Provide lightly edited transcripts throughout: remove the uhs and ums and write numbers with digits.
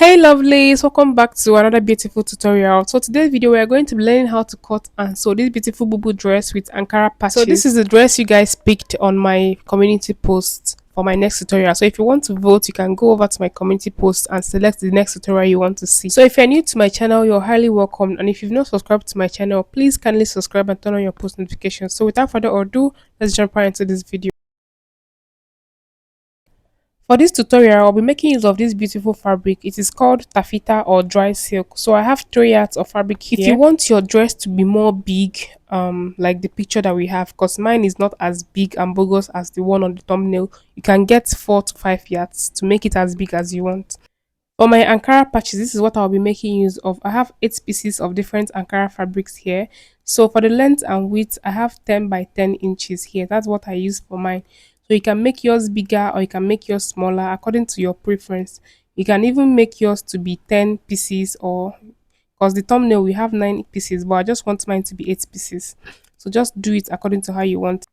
Hey lovelies, welcome back to another beautiful tutorial. So today's video we are going to be learning how to cut and sew this beautiful Bubu dress with Ankara patches. So this is the dress you guys picked on my community post for my next tutorial. So if you want to vote, you can go over to my community post and select the next tutorial you want to see. So if you're new to my channel, you're highly welcome, and if you've not subscribed to my channel, please kindly subscribe and turn on your post notifications. So without further ado, let's jump right into this video. For this tutorial, I'll be making use of this beautiful fabric. It is called taffeta or dry silk. So I have 3 yards of fabric here. If you want your dress to be more big, like the picture that we have, because mine is not as big and bogus as the one on the thumbnail, you can get 4 to 5 yards to make it as big as you want. For my Ankara patches, this is what I'll be making use of. I have 8 pieces of different Ankara fabrics here. So for the length and width, I have 10 by 10 inches here. That's what I use for mine. So you can make yours bigger or you can make yours smaller according to your preference. You can even make yours to be 10 pieces, or because the thumbnail we have 9 pieces, but I just want mine to be 8 pieces. So just do it according to how you want.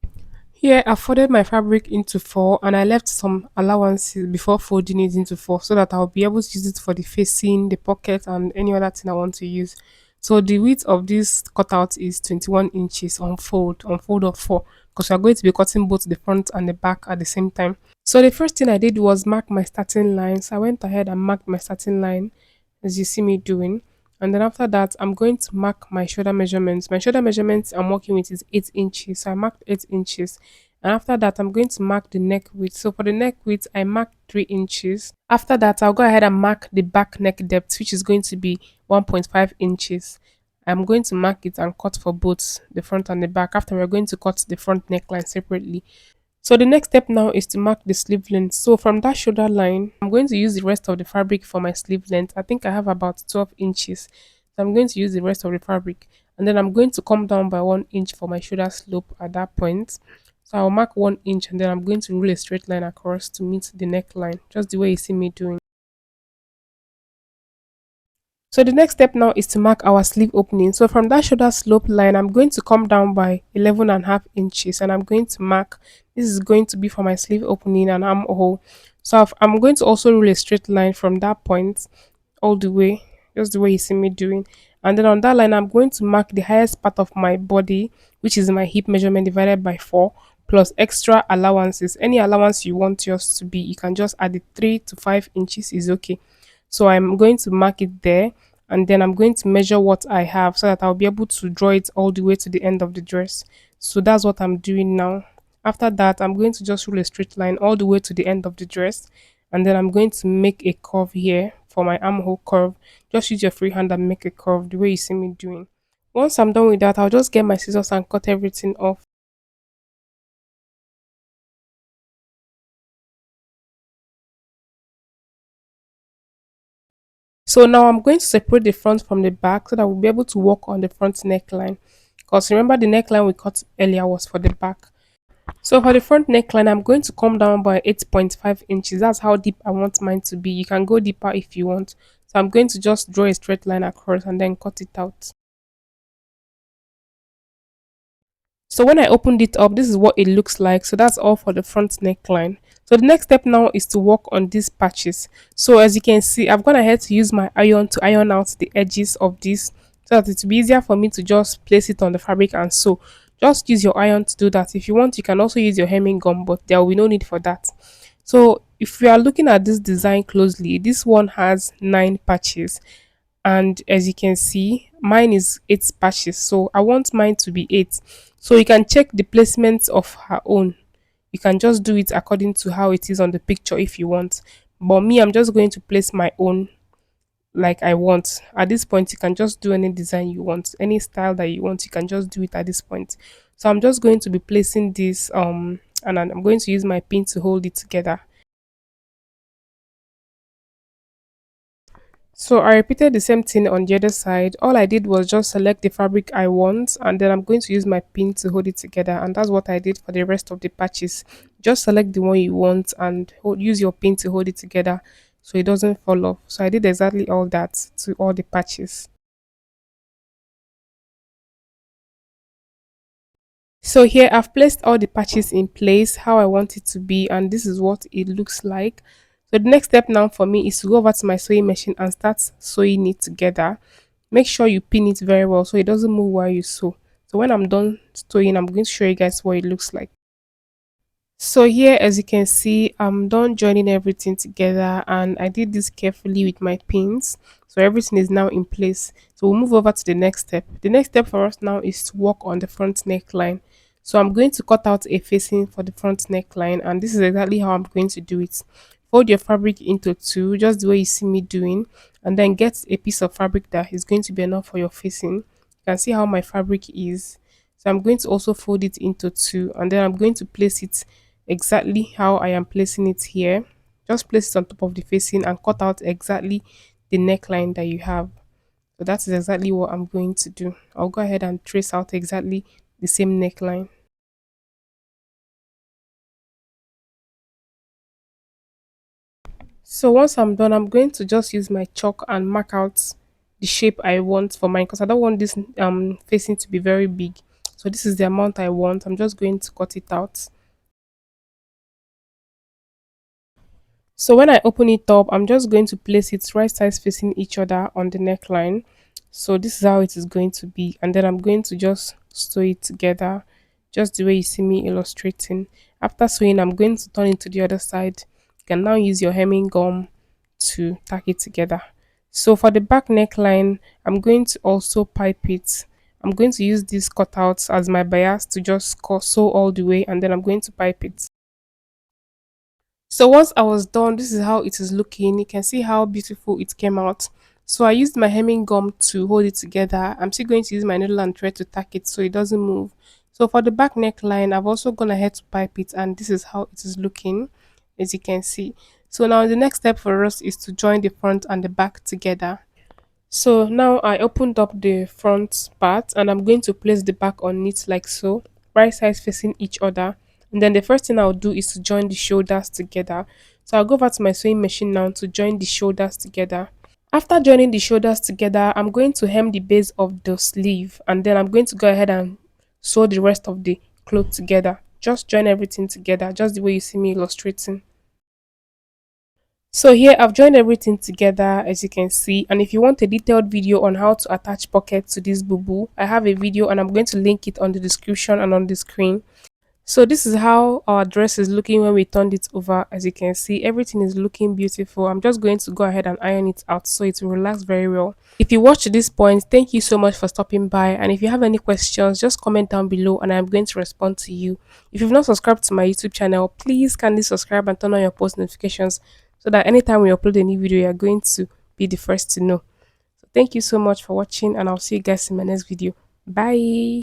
Here, I folded my fabric into 4 and I left some allowances before folding it into 4 so that I'll be able to use it for the facing, the pocket, and any other thing I want to use. So the width of this cutout is 21 inches on fold of 4, because we're going to be cutting both the front and the back at the same time. So the first thing I did was mark my starting line. So I went ahead and marked my starting line as you see me doing. And then after that, I'm going to mark my shoulder measurements. My shoulder measurements I'm working with is 8 inches. So I marked 8 inches. And after that, I'm going to mark the neck width. So for the neck width, I marked 3 inches. After that, I'll go ahead and mark the back neck depth, which is going to be 1.5 inches. I'm going to mark it and cut for both the front and the back. After, we're going to cut the front neckline separately. So the next step now is to mark the sleeve length. So from that shoulder line, I'm going to use the rest of the fabric for my sleeve length. I think I have about 12 inches. So I'm going to use the rest of the fabric. And then I'm going to come down by 1 inch for my shoulder slope at that point. So I'll mark 1 inch and then I'm going to rule a straight line across to meet the neckline, just the way you see me doing. So the next step now is to mark our sleeve opening. So from that shoulder slope line, I'm going to come down by 11.5 inches and I'm going to mark, this is going to be for my sleeve opening and armhole. So I'm going to also rule a straight line from that point all the way, just the way you see me doing. And then on that line, I'm going to mark the highest part of my body, which is my hip measurement divided by 4, plus extra allowances. Any allowance you want yours to be, you can just add it. 3 to 5 inches is okay. So I'm going to mark it there, and then I'm going to measure what I have so that I'll be able to draw it all the way to the end of the dress. So that's what I'm doing now. After that, I'm going to just rule a straight line all the way to the end of the dress, and then I'm going to make a curve here for my armhole curve. Just use your free hand and make a curve the way you see me doing. Once I'm done with that, I'll just get my scissors and cut everything off. So now I'm going to separate the front from the back so that we'll be able to work on the front neckline. Because remember, the neckline we cut earlier was for the back. So for the front neckline, I'm going to come down by 8.5 inches. That's how deep I want mine to be. You can go deeper if you want. So I'm going to just draw a straight line across and then cut it out. So when I opened it up, this is what it looks like. So that's all for the front neckline. So the next step now is to work on these patches. So as you can see, I've gone ahead to use my iron to iron out the edges of this so that it will be easier for me to just place it on the fabric and sew. Just use your iron to do that. If you want, you can also use your hemming gun, but there will be no need for that. So if we are looking at this design closely, this one has 9 patches, and as you can see, mine is 8 patches, so I want mine to be 8. So you can check the placement of her own. You can just do it according to how it is on the picture if you want, but me, I'm just going to place my own like I want. At this point, you can just do any design you want, any style that you want, you can just do it at this point. So I'm just going to be placing this and I'm going to use my pin to hold it together. So I repeated the same thing on the other side. All I did was just select the fabric I want, and then I'm going to use my pin to hold it together, and that's what I did for the rest of the patches. Just select the one you want and use your pin to hold it together so it doesn't fall off. So I did exactly all that to all the patches. So here I've placed all the patches in place how I want it to be, and this is what it looks like. So the next step now for me is to go over to my sewing machine and start sewing it together. Make sure you pin it very well so it doesn't move while you sew. So when I'm done sewing, I'm going to show you guys what it looks like. So here, as you can see, I'm done joining everything together, and I did this carefully with my pins. So everything is now in place. So we'll move over to the next step. The next step for us now is to work on the front neckline. So I'm going to cut out a facing for the front neckline, and this is exactly how I'm going to do it. Fold your fabric into two, just the way you see me doing, and then get a piece of fabric that is going to be enough for your facing. You can see how my fabric is. So I'm going to also fold it into two, and then I'm going to place it exactly how I am placing it here. Just place it on top of the facing and cut out exactly the neckline that you have. So that is exactly what I'm going to do. I'll go ahead and trace out exactly the same neckline. So once I'm done, I'm going to just use my chalk and mark out the shape I want for mine because I don't want this facing to be very big. So this is the amount I want. I'm just going to cut it out. So when I open it up, I'm just going to place it right sides facing each other on the neckline. So this is how it is going to be. And then I'm going to just sew it together just the way you see me illustrating. After sewing, I'm going to turn it to the other side. You can now use your hemming gum to tack it together. So for the back neckline, I'm going to also pipe it. I'm going to use these cutouts as my bias to just sew all the way, and then I'm going to pipe it. So once I was done, this is how it is looking. You can see how beautiful it came out. So I used my hemming gum to hold it together. I'm still going to use my needle and thread to tack it so it doesn't move. So for the back neckline, I've also gone ahead to pipe it, and this is how it is looking, as you can see. So now the next step for us is to join the front and the back together. So now I opened up the front part and I'm going to place the back on it like so, right sides facing each other. And then the first thing I'll do is to join the shoulders together. So I'll go over to my sewing machine now to join the shoulders together. After joining the shoulders together, I'm going to hem the base of the sleeve and then I'm going to go ahead and sew the rest of the cloth together. Just join everything together, just the way you see me illustrating. So here I've joined everything together as you can see, and if you want a detailed video on how to attach pockets to this bubu, I have a video and I'm going to link it on the description and on the screen. So this is how our dress is looking when we turned it over. As you can see, everything is looking beautiful. I'm just going to go ahead and iron it out so it will relax very well. If you watched to this point, thank you so much for stopping by, and if you have any questions, just comment down below and I'm going to respond to you. If you've not subscribed to my YouTube channel, please kindly subscribe and turn on your post notifications so that anytime we upload a new video, you're going to be the first to know. So thank you so much for watching, and I'll see you guys in my next video. Bye.